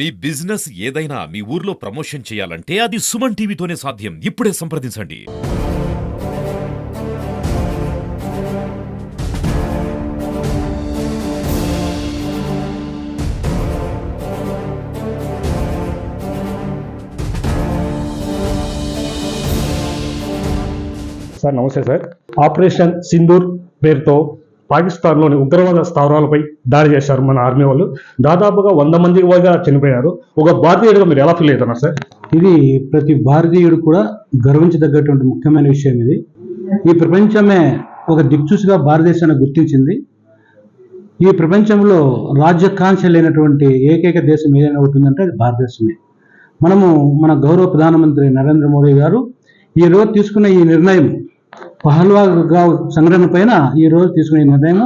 మీ business ఏదైనా మీ ఊర్లో promotion చేయాలంటే అది సుమన్ టీవీతోనే సాధ్యం. ఇప్పుడే సంప్రదించండి. సార్ నమస్తే సార్. ఆపరేషన్ సింధూర్ పేరుతో పాకిస్తాన్లోని ఉగ్రవాద స్థావరాలపై దాడి చేశారు మన ఆర్మీ వాళ్ళు. దాదాపుగా 100 మంది పైగా చనిపోయారు. ఒక భారతీయుడిగా మీరు ఎలా ఫీల్ అవుతున్నారు సార్? ఇది ప్రతి భారతీయుడు కూడా గర్వించదగ్గటువంటి ముఖ్యమైన విషయం. ఇది ఈ ప్రపంచమే ఒక దిక్చూసిగా భారతదేశాన్ని గుర్తించింది. ఈ ప్రపంచంలో రాజ్యకాంక్ష లేనటువంటి ఏకైక దేశం ఏదైనా ఉంటుందంటే అది భారతదేశమే. మన గౌరవ ప్రధానమంత్రి నరేంద్ర మోడీ గారు ఈ రోజు తీసుకున్న ఈ నిర్ణయం, పహల్గావ్ సంఘటన పైన ఈ రోజు తీసుకునే నిర్ణయం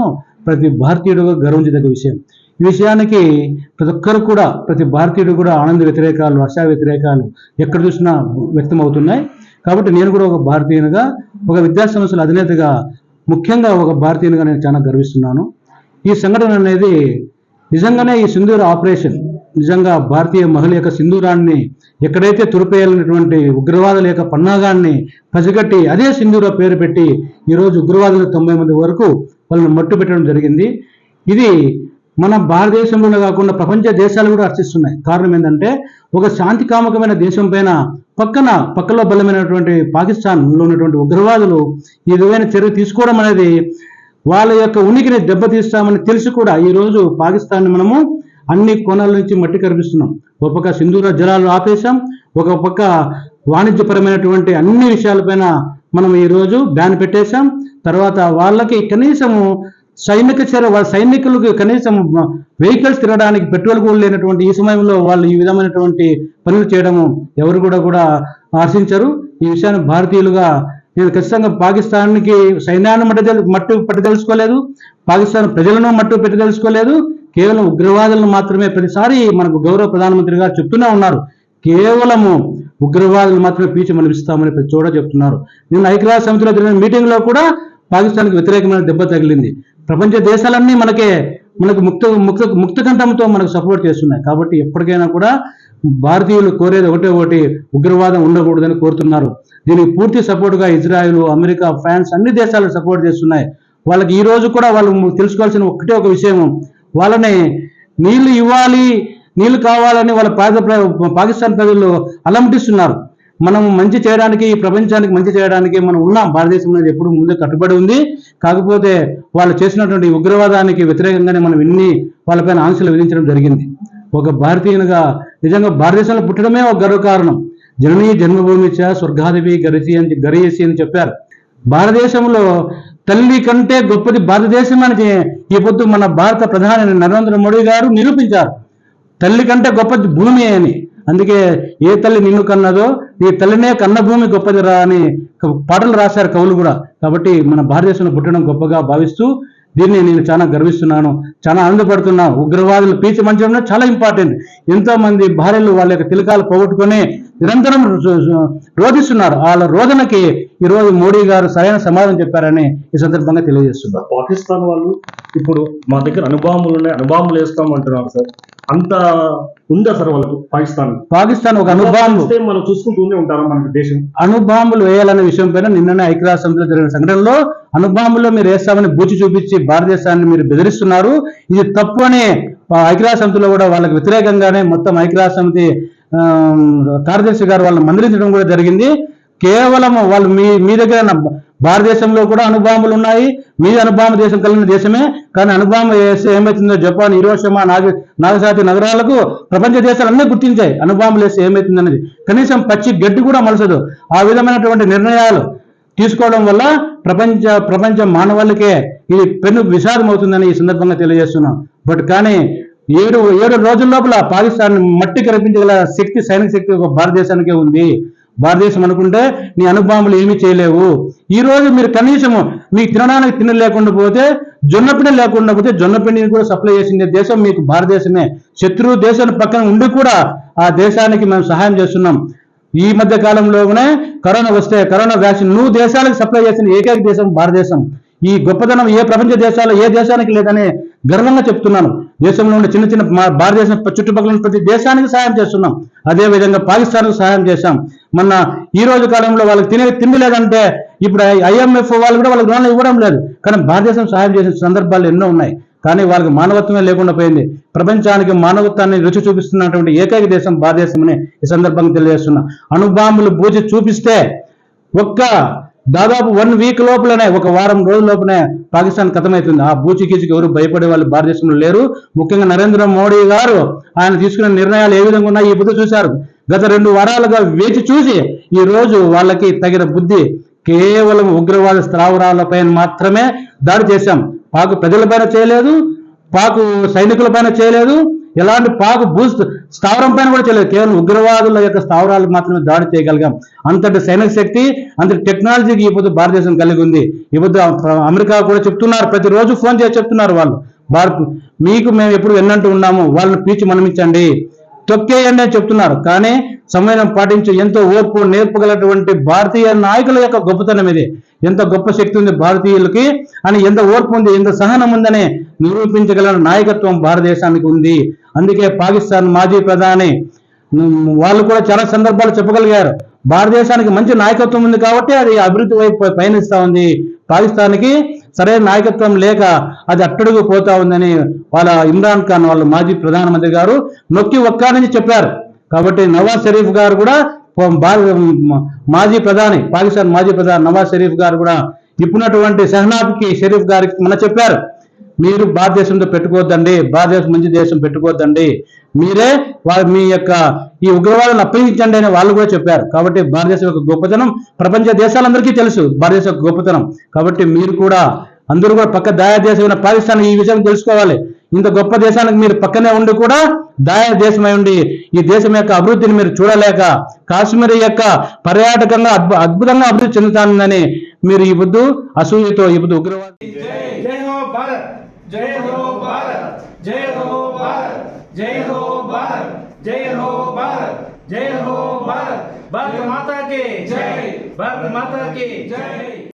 ప్రతి భారతీయుడుగా గర్వించదగ్గ విషయం. ఈ విషయానికి ప్రతి భారతీయుడు కూడా ఆనంద వ్యతిరేకాలు, హర్ష వ్యతిరేకాలు ఎక్కడ చూసినా వ్యక్తం అవుతున్నాయి. కాబట్టి నేను కూడా ఒక భారతీయునిగా, ఒక విద్యాసంస్థల అధినేతగా, ముఖ్యంగా ఒక భారతీయునిగా నేను చాలా గర్విస్తున్నాను. ఈ సంఘటన అనేది నిజంగానే ఈ సింధూర్ ఆపరేషన్ నిజంగా భారతీయ మహిళ యొక్క సింధూరాన్ని ఎక్కడైతే తుడిపేయాలన్నటువంటి ఉగ్రవాదుల యొక్క పన్నాగాన్ని పసిగట్టి అదే సింధూర పేరు పెట్టి ఈరోజు ఉగ్రవాదులు 90 మంది వరకు వాళ్ళని మట్టు పెట్టడం జరిగింది. ఇది మన భారతదేశంలోనే కాకుండా ప్రపంచ దేశాలు కూడా హర్షిస్తున్నాయి. కారణం ఏంటంటే ఒక శాంతికామకమైన దేశం పైన పక్కలో బలమైనటువంటి పాకిస్తాన్లో ఉన్నటువంటి ఉగ్రవాదులు ఈ విధమైన చర్య తీసుకోవడం అనేది వాళ్ళ యొక్క ఉనికిని దెబ్బతీస్తామని తెలిసి కూడా ఈరోజు పాకిస్తాన్ని మనము అన్ని కోణాల నుంచి మట్టి కనిపిస్తున్నాం. ఒక పక్క సింధూర జలాలు ఆపేశాం, ఒక పక్క వాణిజ్యపరమైనటువంటి అన్ని విషయాలపైన మనం ఈరోజు బ్యాన్ పెట్టేశాం. తర్వాత వాళ్ళకి కనీసము సైనికులకు కనీసం వెహికల్స్ తిరగడానికి పెట్రోల్ కూడా లేనటువంటి ఈ సమయంలో వాళ్ళు ఈ విధమైనటువంటి పనులు చేయడము ఎవరు కూడా హర్షించరు. ఈ విషయాన్ని భారతీయులుగా నేను ఖచ్చితంగా పాకిస్తాన్కి సైన్యాన్ని మట్టు పట్టదలుచుకోలేదు, పాకిస్తాన్ ప్రజలను మట్టు పెట్టదలుచుకోలేదు. కేవలం ఉగ్రవాదులను మాత్రమే ప్రతిసారి మనకు గౌరవ ప్రధానమంత్రి గారు చెప్తూనే ఉన్నారు. కేవలము ఉగ్రవాదులు మాత్రమే పీచి మనిపిస్తామని ప్రతి చోట చెప్తున్నారు. నిన్న ఐక్యరాజ్య సమితిలో జరిగిన మీటింగ్లో కూడా పాకిస్తాన్కి వ్యతిరేకమైన దెబ్బ తగిలింది. ప్రపంచ దేశాలన్నీ మనకు ముక్త కంఠంతో మనకు సపోర్ట్ చేస్తున్నాయి. కాబట్టి ఎప్పటికైనా కూడా భారతీయులు కోరేది ఒకటి ఉగ్రవాదం ఉండకూడదని కోరుతున్నారు. దీనికి పూర్తి సపోర్టుగా ఇజ్రాయెల్, అమెరికా, ఫ్రాన్స్ అన్ని దేశాలు సపోర్ట్ చేస్తున్నాయి. వాళ్ళకి ఈ రోజు కూడా వాళ్ళు తెలుసుకోవాల్సిన ఒక విషయం, వాళ్ళని నీళ్లు ఇవ్వాలి, నీళ్లు కావాలని వాళ్ళ పాకిస్తాన్ ప్రజలు అలమటిస్తున్నారు. మనం మంచి చేయడానికి, ఈ ప్రపంచానికి మంచి చేయడానికి మనం ఉన్నాం. భారతదేశం అనేది ఎప్పుడు ముందే కట్టుబడి ఉంది. కాకపోతే వాళ్ళు చేసినటువంటి ఉగ్రవాదానికి వ్యతిరేకంగానే మనం వాళ్ళపైన ఆంక్షలు విధించడం జరిగింది. ఒక భారతీయునిగా నిజంగా భారతదేశంలో పుట్టడమే ఒక గర్వకారణం. జననీ జన్మభూమి స్వర్గాదేవి గరియేసి అని చెప్పారు. భారతదేశంలో తల్లి కంటే గొప్పది భారతదేశం అని ఈ పొద్దు మన భారత ప్రధాని నరేంద్ర మోడీ గారు నిరూపించారు. తల్లి కంటే గొప్పది భూమి అని. అందుకే ఏ తల్లి నిన్ను కన్నదో ఈ తల్లినే కన్న భూమి గొప్పది రా అని పాటలు రాశారు కవులు కూడా. కాబట్టి మన భారతదేశంలో పుట్టడం గొప్పగా భావిస్తూ దీన్ని నేను చాలా గర్విస్తున్నాను, చాలా ఆనందపడుతున్నా. ఉగ్రవాదులు పీచి మంచడం చాలా ఇంపార్టెంట్. ఎంతో మంది భార్యలు వాళ్ళ యొక్క తిలకాలు పోగొట్టుకొని నిరంతరం రోధిస్తున్నారు. వాళ్ళ రోదనకి ఈరోజు మోడీ గారు సరైన సమాధానం చెప్పారని ఈ సందర్భంగా తెలియజేస్తున్నారు. పాకిస్తాన్ వాళ్ళు ఇప్పుడు మా దగ్గర అణుబాంబులు వేస్తామంటున్నారు సార్. అంత ఉందా సార్ వాళ్ళకు? పాకిస్తాన్ ఒక అణుబాంబు మనం చూసుకుంటూనే ఉంటారా మన దేశం? అణుబాంబులు వేయాలనే విషయం పైన నిన్ననే ఐక్యరాజ్య సమితిలో జరిగిన సంఘటనలో అణుబాంబులో మీరు వేస్తామని బూచి చూపించి భారతదేశాన్ని మీరు బెదిరిస్తున్నారు. ఇది తప్పు అని ఐక్యరాజ్య సమితిలో కూడా వాళ్ళకి వ్యతిరేకంగానే మొత్తం ఐక్యరాజ్య సమితి కార్యదర్శి గారు వాళ్ళని మందలించడం కూడా జరిగింది. కేవలం వాళ్ళు మీ దగ్గర భారతదేశంలో కూడా అణుబాంబులు ఉన్నాయి, మీ అణుబాంబు దేశం కలిగిన దేశమే. కానీ అణుబాంబు వేస్తే ఏమవుతుందో జపాన్, హిరోషిమా, నాగసాకి నగరాలకు ప్రపంచ దేశాలన్నీ గుర్తించాయి. అణుబాంబులు వేస్తే ఏమవుతుందనేది కనీసం పచ్చి గడ్డి కూడా మలసదు. ఆ విధమైనటువంటి నిర్ణయాలు తీసుకోవడం వల్ల ప్రపంచ మానవాళికే ఇది పెను విషాదం అవుతుందని ఈ సందర్భంగా తెలియజేస్తున్నాం. కానీ 7 రోజుల లోపల పాకిస్తాన్ మట్టి కనిపించగల సైనిక శక్తి ఒక భారతదేశానికే ఉంది. భారతదేశం అనుకుంటే నీ అణుబాంబులు ఏమీ చేయలేవు. ఈ రోజు మీరు కనీసం మీకు తినడానికి తిండి లేకుండా పోతే, జొన్నపిండి లేకుండా పోతే జొన్నపిండిని కూడా సప్లై చేసిందే దేశం మీకు భారతదేశమే. శత్రు దేశాన్ని పక్కన ఉండి కూడా ఆ దేశానికి మేము సహాయం చేస్తున్నాం. ఈ మధ్య కాలంలోనే కరోనా వ్యాక్సిన్ దేశాలకు సప్లై చేసిన ఏకైక దేశం భారతదేశం. ఈ గొప్పతనం ఏ ప్రపంచ దేశాల్లో ఏ దేశానికి లేదని గర్వంగా చెప్తున్నాను. దేశంలో ఉన్న చిన్న చిన్న భారతదేశం చుట్టుపక్కల ఉన్న ప్రతి దేశానికి సహాయం చేస్తున్నాం. అదే విధంగా పాకిస్తాన్కు సహాయం చేశాం. మొన్న ఈ రోజు కాలంలో వాళ్ళకి తిండి లేదంటే ఇప్పుడు IMF వాళ్ళు కూడా వాళ్ళకి రుణాలు ఇవ్వడం లేదు. కానీ భారతదేశం సహాయం చేసిన సందర్భాలు ఎన్నో ఉన్నాయి. కానీ వాళ్ళకి మానవత్వమే లేకుండా పోయింది. ప్రపంచానికి మానవత్వాన్ని రుచి చూపిస్తున్నటువంటి ఏకైక దేశం భారతదేశమని ఈ సందర్భంగా తెలియజేస్తున్నా. అణుబాంబులు బూచి చూపిస్తే దాదాపు 1 వీక్ లోపలనే, ఒక వారం రోజుల లోపలనే పాకిస్తాన్ ఖతమవుతుంది. ఆ బూచికీచికి ఎవరు భయపడే వాళ్ళు భారతదేశంలో లేరు. ముఖ్యంగా నరేంద్ర మోడీ గారు ఆయన తీసుకున్న నిర్ణయాలు ఏ విధంగా ఉన్నాయి ఈ బుద్ధి చూశారు. గత 2 వారాలుగా వేచి చూసి ఈ రోజు వాళ్ళకి తగిన బుద్ధి కేవలం ఉగ్రవాద స్థావరాలపైన మాత్రమే దాడి చేశాం. పాక్ ప్రజలపైన చేయలేదు, పాక్ సైనికులపైన చేయలేదు, ఎలాంటి పాక్ స్థావరం పైన కూడా చేయలేదు. కేవలం ఉగ్రవాదుల యొక్క స్థావరాలకు మాత్రమే దాడి చేయగలిగాం. అంతటి సైనిక శక్తి, అంతటి టెక్నాలజీకి ఈ పొద్దు భారతదేశం కలిగి ఉంది. ఈ పొద్దు అమెరికా కూడా చెప్తున్నారు, ప్రతిరోజు ఫోన్ చేసి చెప్తున్నారు వాళ్ళు, మీకు మేము ఎప్పుడు ఎన్నంటూ ఉన్నాము, వాళ్ళని పీచి మనమించండి, తొక్కేయండి అని చెప్తున్నారు. కానీ సమయం పాటించి ఎంతో ఓర్పు నేర్పగలటువంటి భారతీయ నాయకుల యొక్క గొప్పతనం ఇది. ఎంత గొప్ప శక్తి ఉంది భారతీయులకి అని, ఎంత ఓర్పు ఉంది, ఎంత సహనం ఉందని నిరూపించగల నాయకత్వం భారతదేశానికి ఉంది. అందుకే పాకిస్తాన్ మాజీ ప్రధాని వాళ్ళు కూడా చాలా సందర్భాలు చెప్పగలిగారు, భారతదేశానికి మంచి నాయకత్వం ఉంది కాబట్టి అది అభివృద్ధి వైపు పయనిస్తా ఉంది, పాకిస్తాన్కి సరైన నాయకత్వం లేక అది అట్టడుగు పోతా ఉందని వాళ్ళ ఇమ్రాన్ ఖాన్ వాళ్ళు మాజీ ప్రధానమంత్రి గారు నొక్కి ఒక్కానని చెప్పారు. కాబట్టి నవాజ్ షరీఫ్ గారు కూడా పాకిస్తాన్ మాజీ ప్రధాని నవాజ్ షరీఫ్ గారు కూడా ఇప్పుడున్నటువంటి షెహనాబ్కి షరీఫ్ గారికి మన చెప్పారు, మీరు భారతదేశంతో పెట్టుకోవద్దండి, భారతదేశం మంచి దేశం పెట్టుకోవద్దండి, మీరే మీ యొక్క ఈ ఉగ్రవాదాన్ని అప్పగించండి అని వాళ్ళు కూడా చెప్పారు. కాబట్టి భారతదేశం యొక్క గొప్పతనం ప్రపంచ దేశాలందరికీ తెలుసు, భారతదేశం యొక్క గొప్పతనం. కాబట్టి మీరు కూడా అందరూ కూడా పక్క దాయ దేశమైన పాకిస్తాన్ ఈ విషయం తెలుసుకోవాలి. ఇంత గొప్ప దేశానికి మీరు పక్కనే ఉండి కూడా దాయ దేశమై ఉండి ఈ దేశం యొక్క అభివృద్ధిని మీరు చూడలేక కాశ్మీర్ యొక్క పర్యాటకంగా అద్భుతంగా అభివృద్ధి చెందుతానని మీరు ఈ బుద్ధు అసూయతో ఈ బుద్ధు ఉగ్రవాద జై హో భారత్, జై హో భారత్, జై హో భారత్, జై హో భారత్, జై హో భారత్, జై హో భారత్, భారత మాతా కి జై, భారత మాతా కి జై.